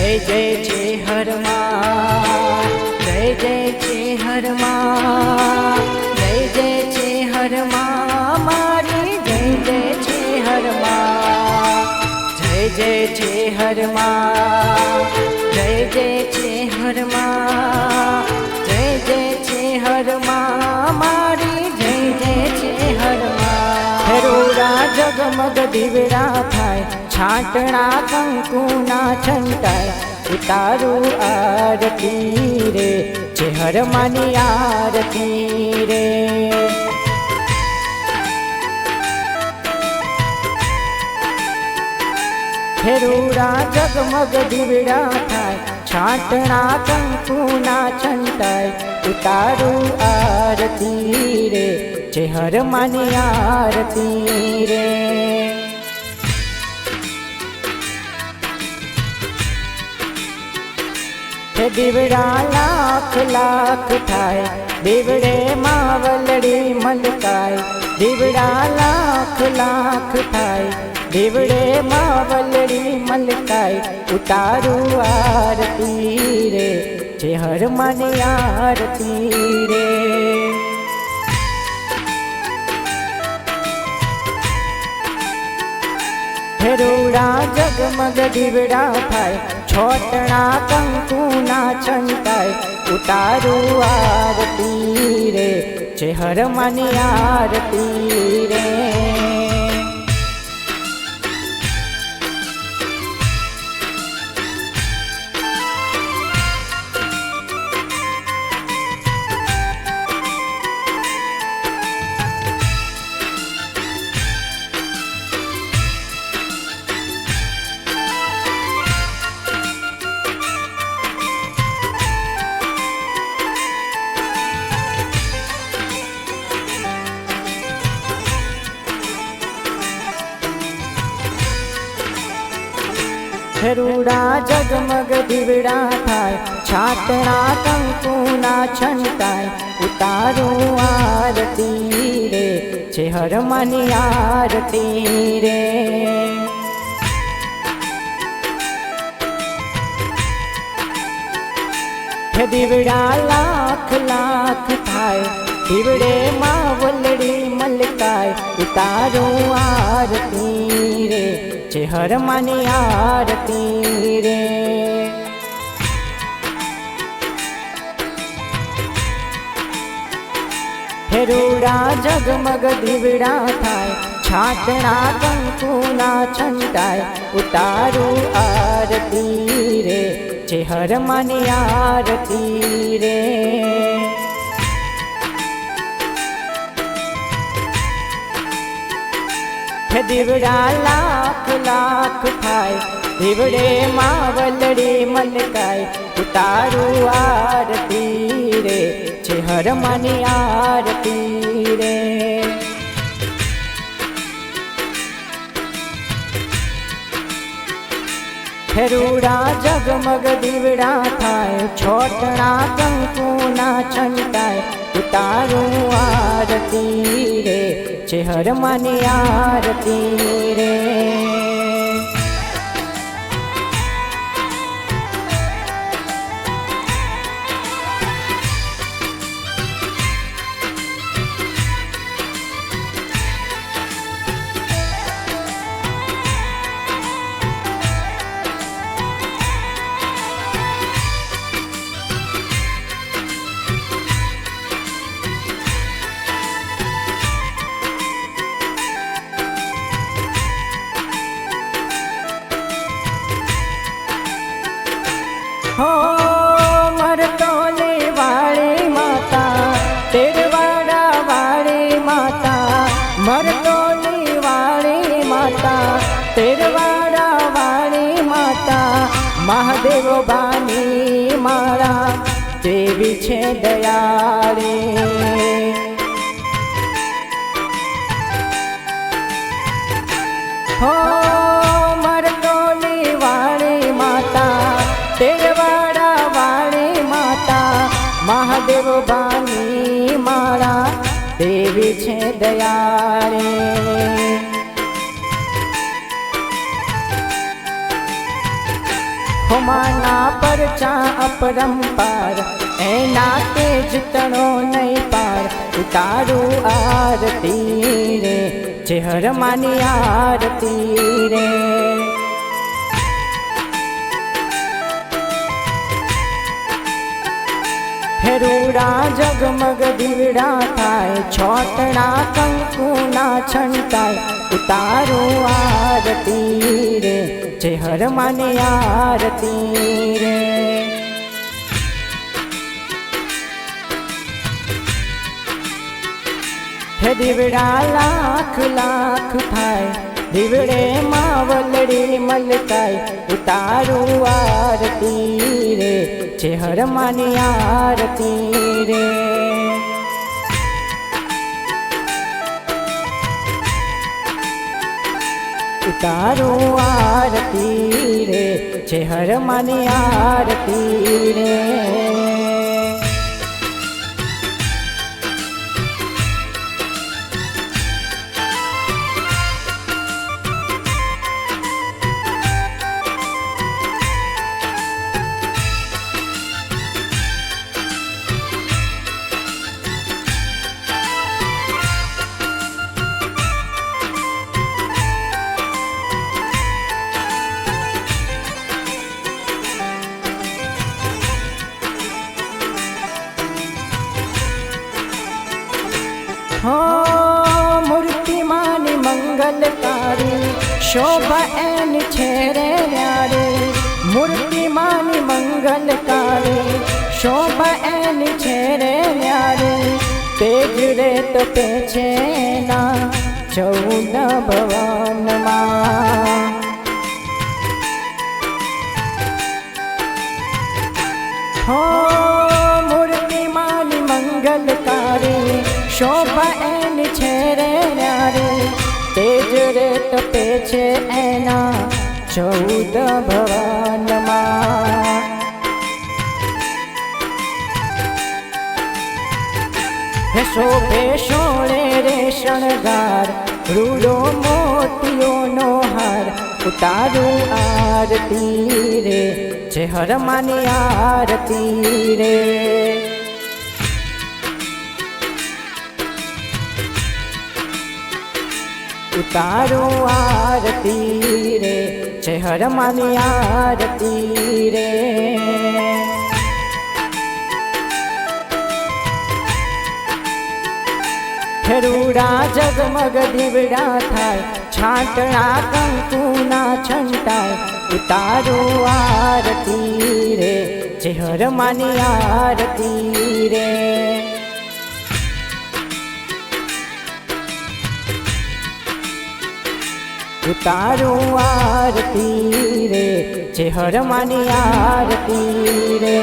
जय जय छे हर माँ, जय जय छे हर माँ, जय जय छे हर माँ मारी, जय जय छे हर माँ, जय जय छे हर माँ, जय जय छे हर माँ, जय जय छे हर माँ मारी, जय जय छे हर माँ। फेरोड़ा जगमग दीवड़ा थाय, छाटणा कंकुना छंटाय, उतारू आरती रे, छे हर मानी आरती रे। फेरोड़ा जगमग दीवड़ा थाय, छाटणा कंकुना छंटाय, उतारू आरती रे, छे हर मानी आरती रे। दीवड़ा लाख लाख थाय, दीवड़े मावलड़ी मलकाय, दीवड़ा लाख लाख थाय, दीवड़े मावलड़ी मलकाय, उतारू आरती रे, छे हर मानी आरती रे। फेरोड़ा जगमग दीवड़ा थाय, छोटना कंकुना छंटाय, उतारू आरती रे, छे हर मानी आरती रे। फेरोड़ा जगमग दीवड़ा थाय, छाटणा कंकुना छंटाय, उतारू आरती रे, छे हर मानी आरती रे। दीवड़ा लाख लाख थाय, दीवड़े मावलड़ी मलकाय, उतारू आरती रे, छे हर मानी आरती रे। फेरोड़ा जगमग दीवड़ा थाय, छाटणा कंकुना छंटाय, उतारू आरती रे, छे हर मानी आरती रे। दीवड़ा लाख लाख थाय, दीवड़े मावलड़ी मलकाय, उतारू आरती रे, छे हर मानी आरती रे। फेरोड़ा जगमग दीवड़ा थाय, छोटना कंकुना छंटाय, उतारू आरती रे, छे हर मानी आरती रे। हो मरतोली वाली माता, तेरवाड़ा वाली माता, मरतोली वाली माता, तेरवाड़ा वाली माता, महादेव बानी मारा, देवी छे दयाળી। हो मरतोली वाली माता, तेरवाड़ा वाली माता, महादेव बानी मारा, देवी छे दयाળી। ખોમાના પરચા અપરંપાર એના તેજ તણો નહીં પાર ઉતારું આરતી રે જે હરમાની આરતી રે ફેરુડા જગમગ દીવડા થાય છોટણા કંકુના છંટાય ઉતારું આરતી રે જે હરમાની આરતી રે હે દીવડા લાખ લાખ થાય દીવડે માવલડી મલકાય ઉતારું આરતી રે જે હરમાની આરતી રે ઉતારું આરતી રે જે હરમાની આરતી રે हो मूर्तिमानी मंगलकारी शोभा एन छेरे न्यारे मूर्तिमानी मंगलकारी शोभा एन छेरे न्यारे तेज रे तो पेछे ना 14 भवन मां हो मूर्तिमानी मंगलकारी शोभा एन छेरे न्यारे तेज रे तपे छे एना 14 भवन मां हे शोभे शोळे रे शणगार रूडो मोतियो नो हार उतारू आरती रे जे हरमानी आरती रे उतारू आरती रे जे हरमानी आरती रे फेरुड़ा जगमग दीवड़ा थाय छाटना कंकुना छंटाय उतारू आरती रे जे हरमानी आरती रे उतारू आरती रे जे हरमानी आरती रे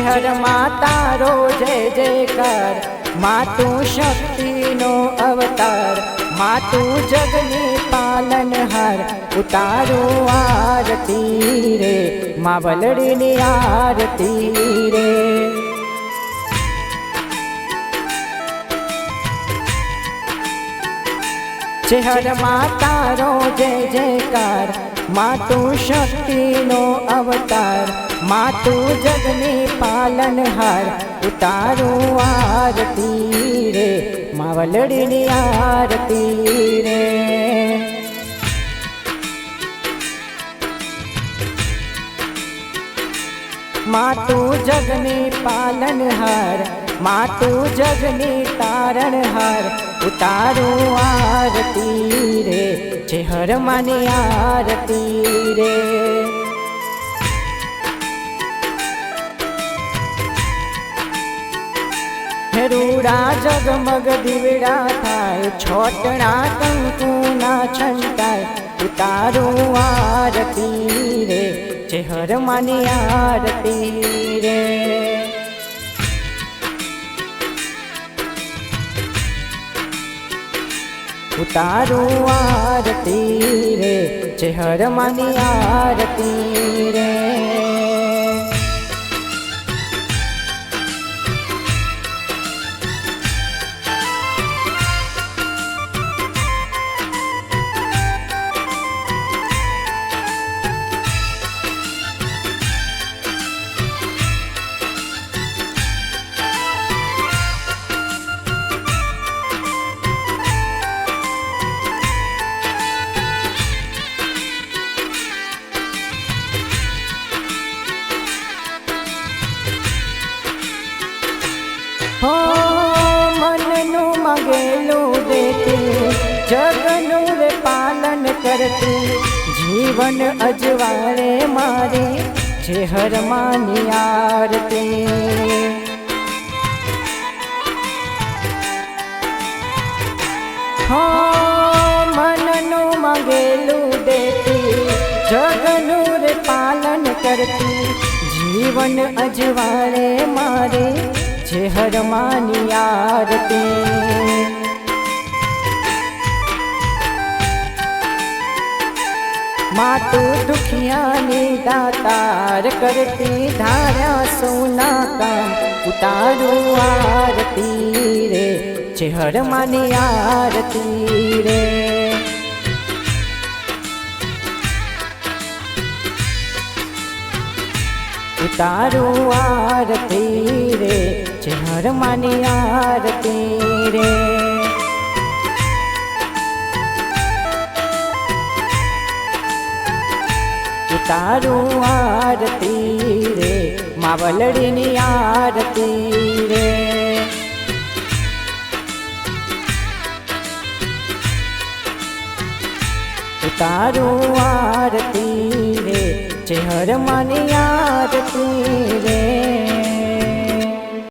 हर माता रो जय जयकार मातु शक्ति नो अवतार मातु जगनी पालनहार उतारू आरती रे मावलड़ी नी आरती रे हर माता रो जय जयकार मातु शक्ति नो अवतार मातु जगनी पालनहार उतारू आरती रे मावलड़ी नी आरती रे मातु जगनी पालनहार मातु जगनी तारणहार उतारू आरती रे जे हरमानी आरती रे રૂડા જગમગ દીવડા થાય, છોટણા કંકુના છંટાય, ઉતારું આરતી રે ચેહર માની આરતી રે. ઉતારું આરતી રે ચેહર માની આરતી રે. હો મનનું મગેલું દેતી, જગનું રે પાલન કરતી, જીવન અજવાળે મારી ચેહર માની આરતી. હો મનનું મગેલું દેતી, જગનું રે પાલન કરતી, જીવન અજવાળે મારી ચેહર માની આરતી. માતું દુખિયાની દાતાર કરતી, ધાર્યા સોના કામ, ઉતારું આરતી રે ચેહર માની આરતી રે. ઉતારું આરતી રે ચેહર માની આરતી રે. ઉતારું આરતી રે માવલડીની આરતી રે. ઉતારું આરતી રે ચેહર માની આરતી રે.